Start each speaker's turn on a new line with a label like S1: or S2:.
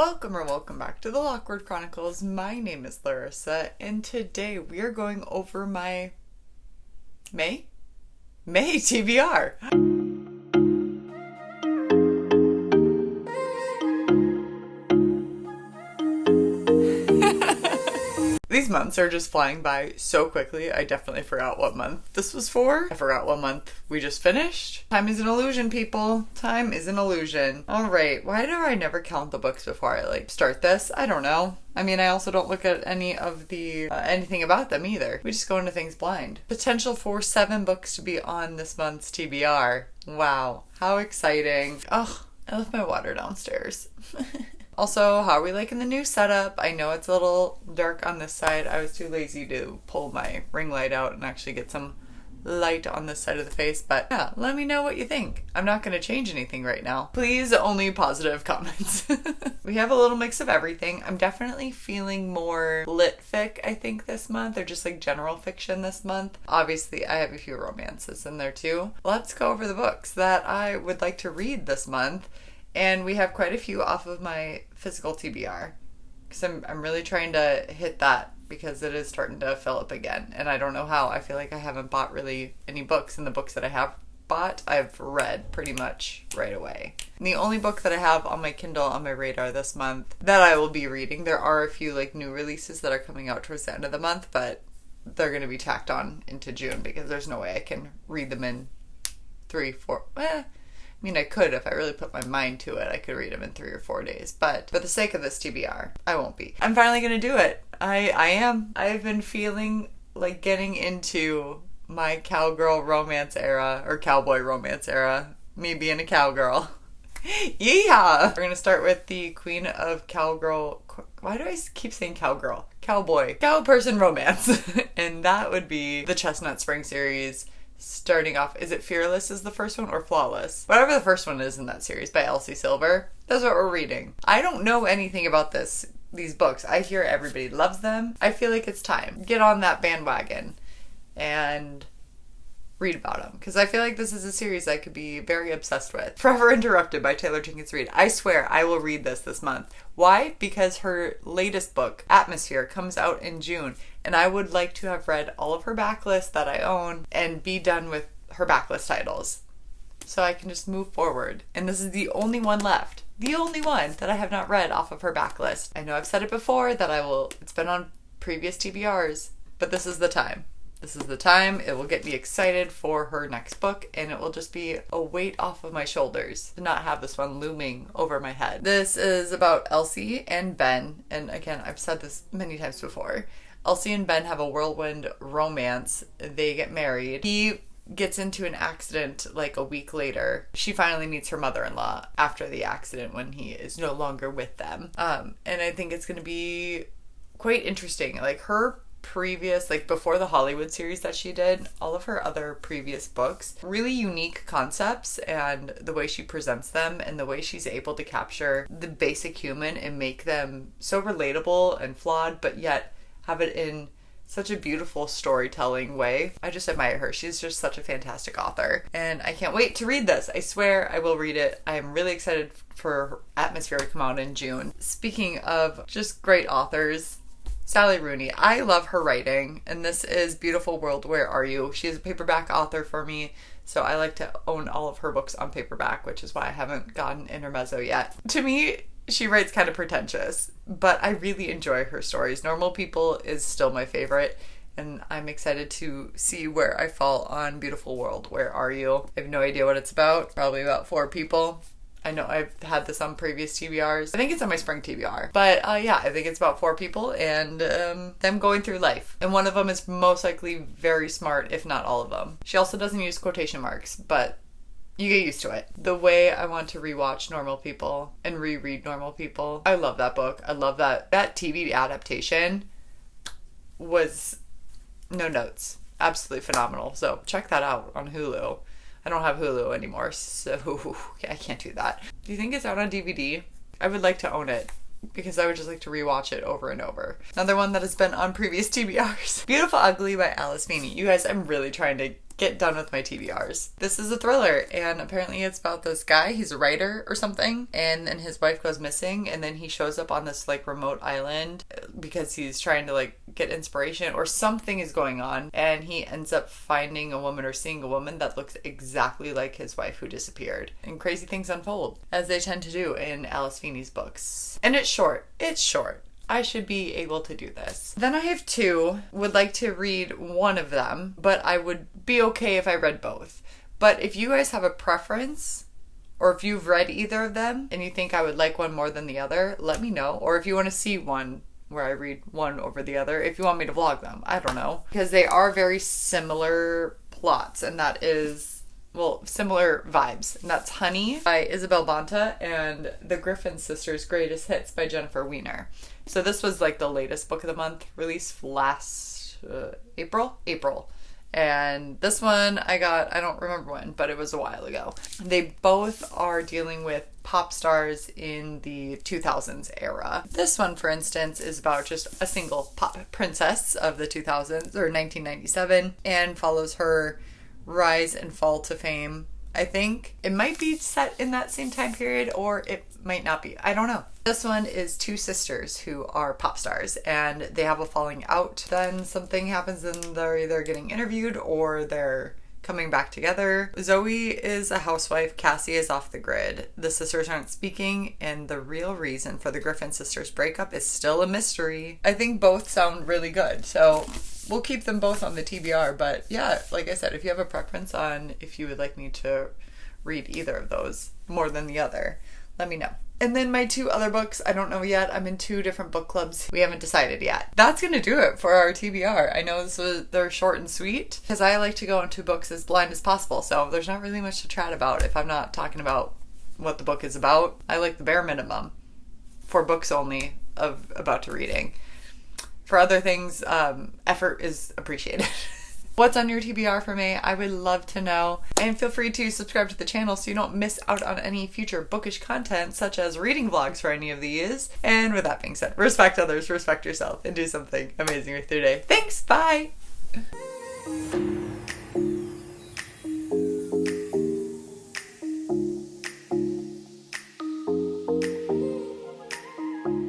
S1: Welcome or welcome back to the Lockwood Chronicles. My name is Larissa, and today we are going over my May TBR. These months are just flying by so quickly. I definitely forgot what month this was for. I forgot what month we just finished. Time is an illusion, people. Time is an illusion. All right, why do I never count the books before I start this? I don't know. I mean, I also don't look at any of the anything about them either. We just go into things blind. Potential for 7 books to be on this month's TBR. Wow, how exciting. Oh, I left my water downstairs. Also, how are we liking the new setup? I know it's a little dark on this side. I was too lazy to pull my ring light out and actually get some light on this side of the face. But yeah, let me know what you think. I'm not going to change anything right now. Please, only positive comments. We have a little mix of everything. I'm definitely feeling more lit fic, I think, this month. Or just general fiction this month. Obviously, I have a few romances in there too. Let's go over the books that I would like to read this month. And we have quite a few off of my physical TBR. Because I'm really trying to hit that because it is starting to fill up again. And I don't know how. I feel like I haven't bought really any books. And the books that I have bought, I've read pretty much right away. And the only book that I have on my Kindle on my radar this month that I will be reading, there are a few new releases that are coming out towards the end of the month. But they're going to be tacked on into June because there's no way I can read them in 3-4... I mean, I could if I really put my mind to it. I could read them in 3 or 4 days. But for the sake of this TBR, I won't be. I'm finally going to do it. I am. I've been feeling like getting into my cowgirl romance era, or cowboy romance era. Me being a cowgirl. Yeehaw! We're going to start with the Queen of Cowgirl. Why do I keep saying cowgirl? Cowboy. Cow person romance. And that would be the Chestnut Spring series. Starting off, is it Fearless is the first one or Flawless? Whatever the first one is in that series by Elsie Silver. That's what we're reading. I don't know anything about these books. I hear everybody loves them. I feel like it's time. Get on that bandwagon and read about them. Because I feel like this is a series I could be very obsessed with. Forever Interrupted by Taylor Jenkins Reid. I swear I will read this month. Why? Because her latest book, Atmosphere, comes out in June. And I would like to have read all of her backlist that I own and be done with her backlist titles. So I can just move forward. And this is the only one left. The only one that I have not read off of her backlist. I know I've said it before that it's been on previous TBRs, but this is the time. This is the time. It will get me excited for her next book, and it will just be a weight off of my shoulders to not have this one looming over my head. This is about Elsie and Ben, and again, I've said this many times before. Elsie and Ben have a whirlwind romance. They get married. He gets into an accident a week later. She finally meets her mother-in-law after the accident when he is no longer with them. And I think it's going to be quite interesting. Her previous, before the Hollywood series that she did, all of her other previous books, really unique concepts, and the way she presents them and the way she's able to capture the basic human and make them so relatable and flawed, but yet have it in such a beautiful storytelling way. I just admire her. She's just such a fantastic author. And I can't wait to read this. I swear I will read it. I am really excited for Atmosphere to come out in June. Speaking of just great authors, Sally Rooney. I love her writing. And this is Beautiful World, Where Are You? She is a paperback author for me. So I like to own all of her books on paperback, which is why I haven't gotten Intermezzo yet. To me, she writes kind of pretentious, but I really enjoy her stories. Normal People is still my favorite, and I'm excited to see where I fall on Beautiful World, Where Are You? I have no idea what it's about. Probably about 4 people. I know I've had this on previous TBRs. I think it's on my spring TBR. But yeah, I think it's about 4 people and them going through life. And one of them is most likely very smart, if not all of them. She also doesn't use quotation marks, but you get used to it. The way I want to rewatch Normal People and reread Normal People. I love that book. I love that. That TV adaptation was no notes. Absolutely phenomenal. So check that out on Hulu. I don't have Hulu anymore, so I can't do that. Do you think it's out on DVD? I would like to own it because I would just like to rewatch it over and over. Another one that has been on previous TBRs. Beautiful Ugly by Alice Feeney. You guys, I'm really trying to get done with my TBRs. This is a thriller, and apparently it's about this guy. He's a writer or something, and then his wife goes missing, and then he shows up on this like remote island because he's trying to like get inspiration or something is going on, and he ends up finding a woman or seeing a woman that looks exactly like his wife who disappeared. And crazy things unfold, as they tend to do in Alice Feeney's books. And it's short. It's short. I should be able to do this. Then I have two. Would like to read one of them, but I would be okay if I read both. But if you guys have a preference, or if you've read either of them and you think I would like one more than the other, let me know. Or if you want to see one where I read one over the other, if you want me to vlog them, I don't know. Because they are very similar plots, and that is, well, similar vibes. And that's Honey by Isabel Bonta and The Griffin Sisters Greatest Hits by Jennifer Weiner. So this was like the latest book of the month, released last April. And this one I got, I don't remember when, but it was a while ago. They both are dealing with pop stars in the 2000s era. This one, for instance, is about just a single pop princess of the 2000s, or 1997, and follows her rise and fall to fame. I think it might be set in that same time period, or it might not be. I don't know. This one is two sisters who are pop stars, and they have a falling out. Then something happens and they're either getting interviewed or they're coming back together. Zoe is a housewife. Cassie is off the grid. The sisters aren't speaking, and the real reason for the Griffin sisters breakup is still a mystery. I think both sound really good, so we'll keep them both on the TBR. But yeah, like I said, if you have a preference on if you would like me to read either of those more than the other, let me know. And then my two other books, I don't know yet. I'm in two different book clubs. We haven't decided yet. That's going to do it for our TBR. I know they're short and sweet because I like to go into books as blind as possible. So there's not really much to chat about if I'm not talking about what the book is about. I like the bare minimum for books only of about to reading. For other things, effort is appreciated. What's on your TBR for me? I would love to know. And feel free to subscribe to the channel so you don't miss out on any future bookish content, such as reading vlogs for any of these. And with that being said, respect others, respect yourself, and do something amazing with your day. Thanks, bye!